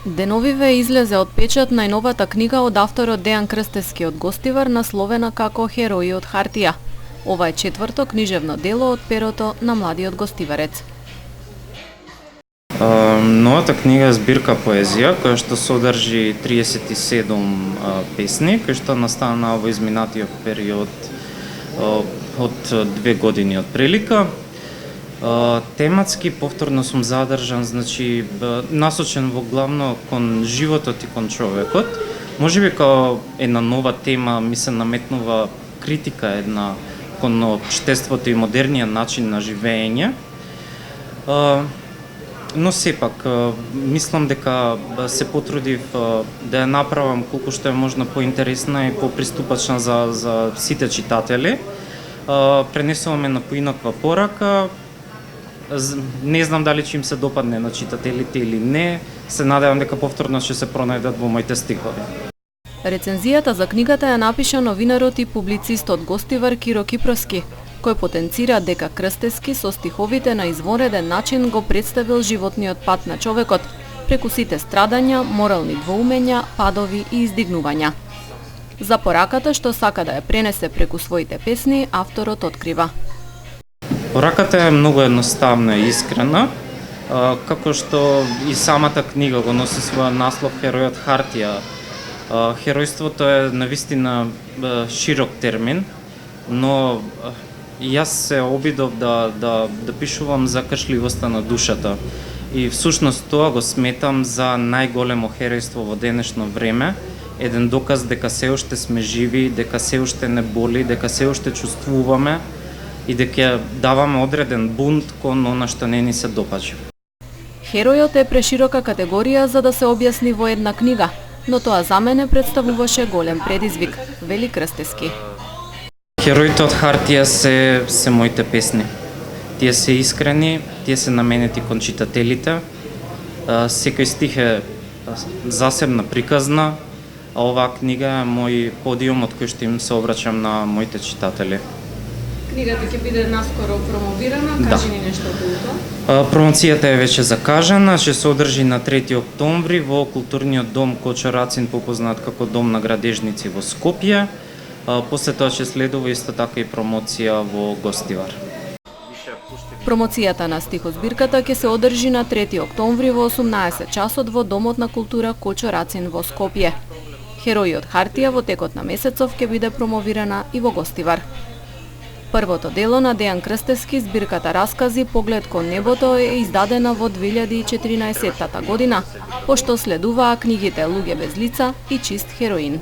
Деновиве излезе од печат најновата книга од авторот Дејан Крстевски од Гостивар, насловена како Херои од хартија. Ова е четврто книжевно дело од перото на младиот гостиварец. Новата книга е збирка поезија, која што содржи 37 песни, кои што настана во изминатиот период од 2 години од прилика. Тематски повторно сум задржан, значи насочен во главно кон животот и кон човекот. Можеби као една нова тема ми се наметнува критика една кон општеството и модерниот начин на живење. Но сепак, мислам дека се потрудив да ја направам колку што е можно поинтересна и поприступачна за сите читатели. Пренесуваме на поинаква порака. Не знам дали ќе им се допадне на читателите или не. Се надевам дека повторно ќе се пронајдат во моите стихови. Рецензијата за книгата ја напиша новинарот и публицист од Гостивар Киро Кипроски, кој потенцира дека Крстевски со стиховите на извонреден начин го представил животниот пат на човекот, преку сите страдања, морални двоумења, падови и издигнувања. За пораката што сака да ја пренесе преку своите песни, авторот открива. Пораката е многу едноставна и искрена, како што и самата книга го носи својот наслов Херои од хартија. Херојството е навистина широк термин, но јас се обидов да пишувам за кашливоста на душата. И всушност тоа го сметам за најголемо херојство во денешно време, еден доказ дека се уште сме живи, дека се уште не боли, дека се уште чувствуваме и дека даваме одреден бунт кон она што не ни се допаѓа. Херојот е преширока категорија за да се објасни во една книга, но тоа за мене представуваше голем предизвик, вели Крстевски. Хероите од хартија се моите песни. Тие се искрени, тие се наменети кон читателите. Секој стих е засебна приказна, а оваа книга е мој подиум од кој што им се обраќам на моите читатели. Книгата ќе биде наскоро промовирана, кажи ни нешто околу тоа. Промоцијата е веќе закажана, ќе се одржи на 3 октомври во културниот дом Кочо Рацин, попознат како Дом на градежници во Скопје. После тоа ќе следува исто така и промоција во Гостивар. Промоцијата на стихозбирката ќе се одржи на 3 октомври во 18 часот во Домот на култура Кочо Рацин во Скопје. Херои од хартија во текот на месецов ќе биде промовирана и во Гостивар. Првото дело на Дејан Крстевски, збирката Раскази Поглед кон небото, е издадена во 2014 година, пошто следуваа книгите Луѓе без лица и Чист хероин.